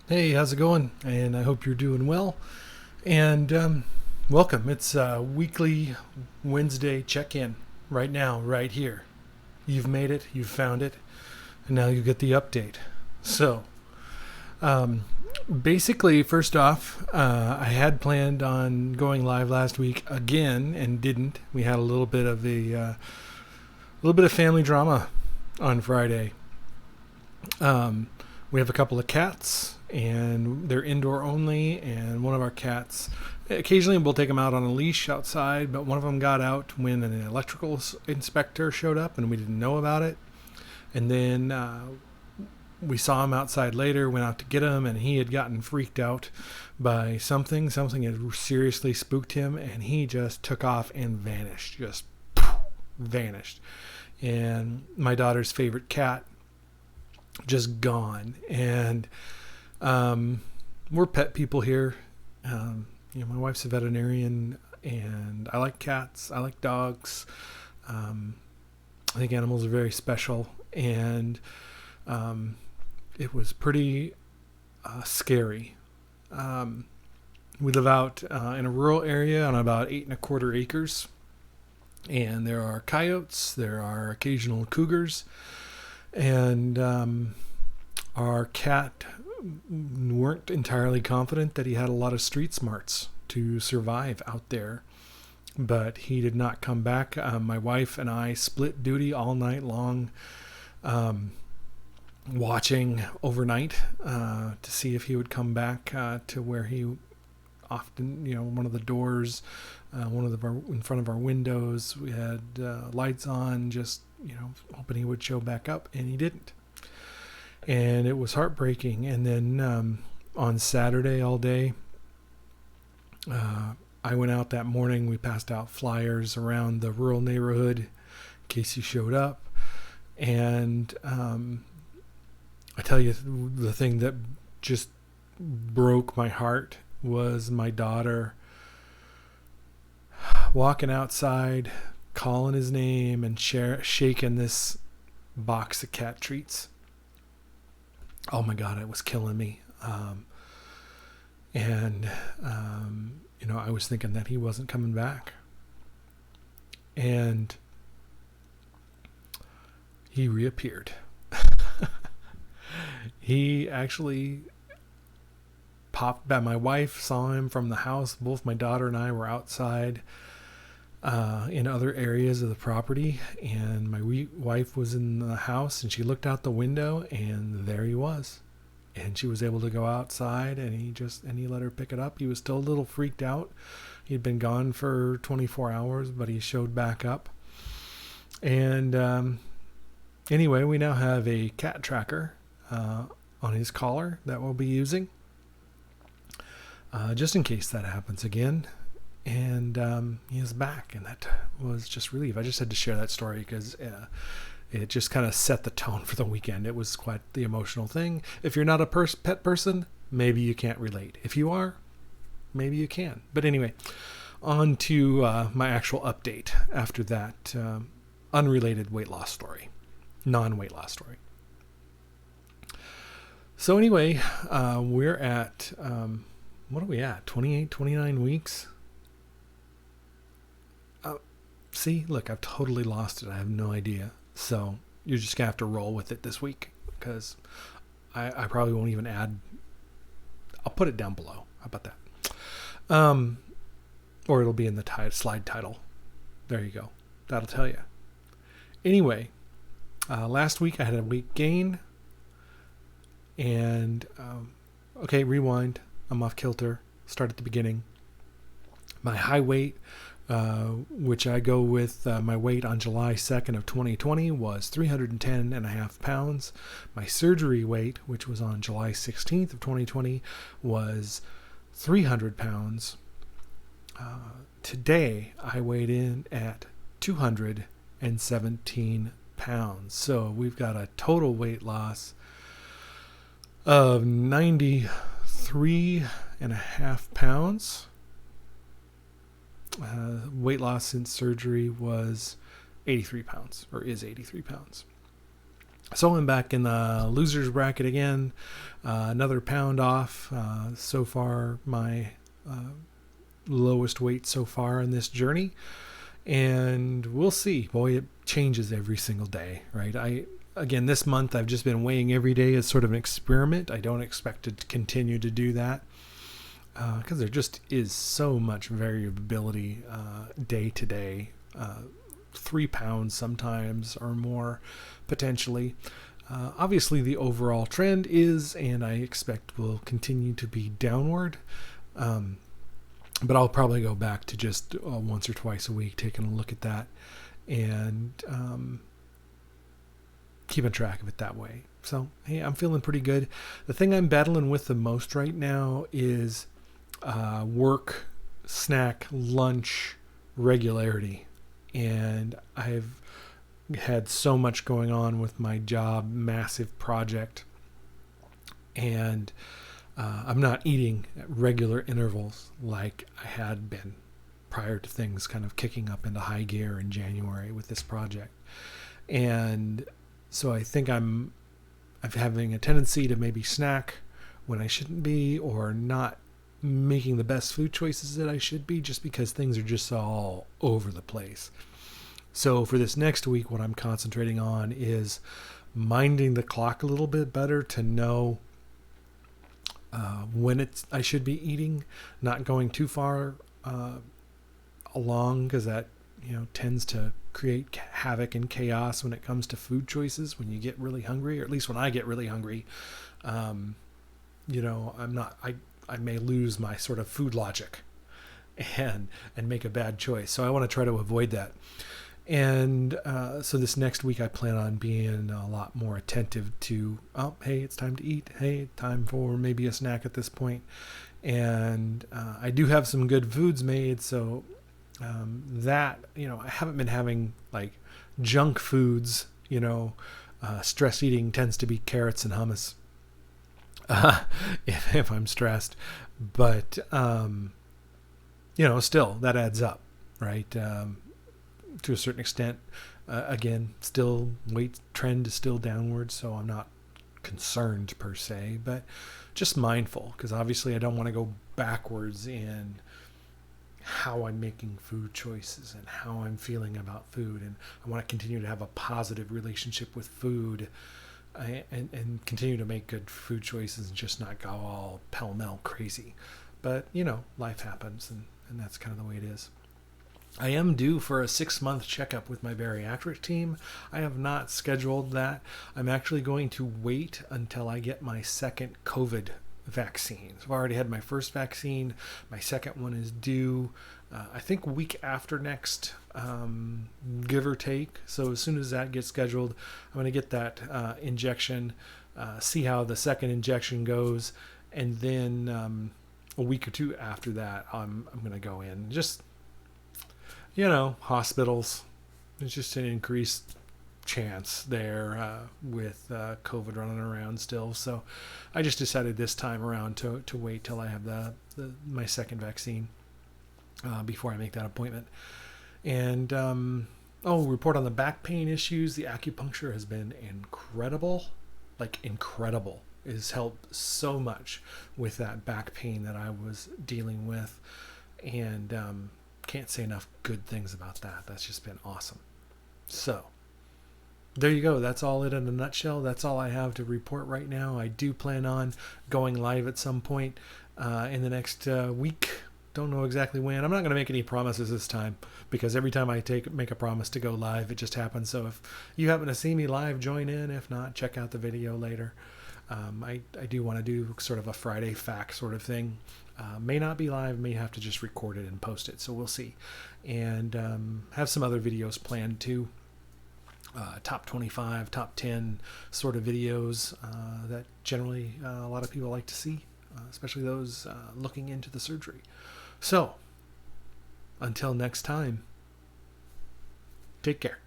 Hey, how's it going? And I hope you're doing well. And welcome. It's weekly Wednesday check-in right now, right here. You've made it. You've found it, and now you get the update. So, um, basically, first off, I had planned on going live last week again and didn't. We had a little bit of family drama on Friday. Um, we have a couple of cats, and they're indoor only. And one of our cats, occasionally we'll take them out on a leash outside, but one of them got out when an electrical inspector showed up, and we didn't know about it. And then we saw him outside later, went out to get him, and he had gotten freaked out by something. Something had seriously spooked him, and he just took off and vanished. Just vanished. And my daughter's favorite cat just gone. And we're pet people here. My wife's a veterinarian, and I like cats. I like dogs. I think animals are very special, and it was pretty scary. We live out in a rural area on about 8.25 acres, and there are coyotes. There are occasional cougars, and our cat weren't entirely confident that he had a lot of street smarts to survive out there, but he did not come back. My wife and I split duty all night long, watching overnight to see if he would come back to where he often, one of the doors, in front of our windows. We had lights on, just hoping he would show back up, and he didn't. And it was heartbreaking. And then on Saturday all day, I went out that morning. We passed out flyers around the rural neighborhood in case he showed up. And I tell you, the thing that just broke my heart was my daughter walking outside, calling his name, and shaking this box of cat treats. Oh my God, it was killing me. I was thinking that he wasn't coming back. And he reappeared. He actually popped back. My wife saw him from the house. Both my daughter and I were outside in other areas of the property, and my wife was in the house, and she looked out the window, and there he was. And she was able to go outside, and he let her pick it up. He was still a little freaked out. He'd been gone for 24 hours, but he showed back up. And anyway, we now have a cat tracker on his collar that we'll be using just in case that happens again. And he is back, and that was just relief. I just had to share that story because it just kind of set the tone for the weekend. It was quite the emotional thing. If you're not a pet person, maybe you can't relate. If you are, maybe you can. But anyway, on to my actual update after that unrelated weight loss story, non-weight loss story. So anyway, we're at, what are we at? 28, 29 weeks? See, look, I've totally lost it. I have no idea. So you're just going to have to roll with it this week, because I probably won't even add. I'll put it down below. How about that? Or it'll be in the slide title. There you go. That'll tell you. Anyway, last week I had a weight gain. And, okay, rewind. I'm off kilter. Start at the beginning. My high weight, which I go with my weight on July 2nd of 2020, was 310.5 pounds. My surgery weight, which was on July 16th of 2020, was 300 pounds. Today, I weighed in at 217 pounds. So we've got a total weight loss of 93.5 pounds. Weight loss since surgery was 83 pounds, or is 83 pounds. So I'm back in the loser's bracket again. Another pound off. So far, my lowest weight so far in this journey. And we'll see. Boy, it changes every single day, right? Again, this month I've just been weighing every day as sort of an experiment. I don't expect to continue to do that because there just is so much variability day to day. 3 pounds sometimes or more potentially. Obviously, the overall trend is, and I expect will continue to be downward. But I'll probably go back to just once or twice a week, taking a look at that and keeping track of it that way. So, hey, I'm feeling pretty good. The thing I'm battling with the most right now is work, snack, lunch regularity. And I've had so much going on with my job, massive project, and I'm not eating at regular intervals like I had been prior to things kind of kicking up into high gear in January with this project. And so I think I'm having a tendency to maybe snack when I shouldn't be, or not making the best food choices that I should be, just because things are just all over the place. So for this next week, what I'm concentrating on is minding the clock a little bit better to know when I should be eating, not going too far along, because that tends to create havoc and chaos when it comes to food choices when you get really hungry, or at least when I get really hungry. I'm not. I may lose my sort of food logic and make a bad choice. So I want to try to avoid that. And so this next week I plan on being a lot more attentive to, hey, it's time to eat. Hey, time for maybe a snack at this point. And I do have some good foods made. So that, I haven't been having like junk foods, stress eating tends to be carrots and hummus if I'm stressed. But, still that adds up, right? To a certain extent. Again, still weight trend is still downward, so I'm not concerned per se, but just mindful, because obviously I don't want to go backwards in how I'm making food choices and how I'm feeling about food, and I want to continue to have a positive relationship with food and continue to make good food choices and just not go all pell-mell crazy. But life happens, and that's kind of the way it is. I am due for a 6-month checkup with my bariatric team. I have not scheduled that. I'm actually going to wait until I get my second COVID vaccine. So I've already had my first vaccine. My second one is due, I think, week after next, give or take. So as soon as that gets scheduled, I'm going to get that injection, see how the second injection goes, and then a week or two after that, I'm going to go in. Just hospitals, there's just an increased chance there with COVID running around still. So I just decided this time around to wait till I have my second vaccine before I make that appointment. And report on the back pain issues. The acupuncture has been incredible, like incredible. It has helped so much with that back pain that I was dealing with. And can't say enough good things about that. That's just been awesome. So there you go. That's all it in a nutshell. That's all I have to report right now. I do plan on going live at some point in the next week. Don't know exactly when. I'm not going to make any promises this time, because every time I make a promise to go live, it just happens. So if you happen to see me live, join in. If not, check out the video later. I do want to do sort of a Friday fact sort of thing. May not be live, may have to just record it and post it, so we'll see. And have some other videos planned too. Top 25, top 10 sort of videos that generally a lot of people like to see, especially those looking into the surgery. So, until next time, take care.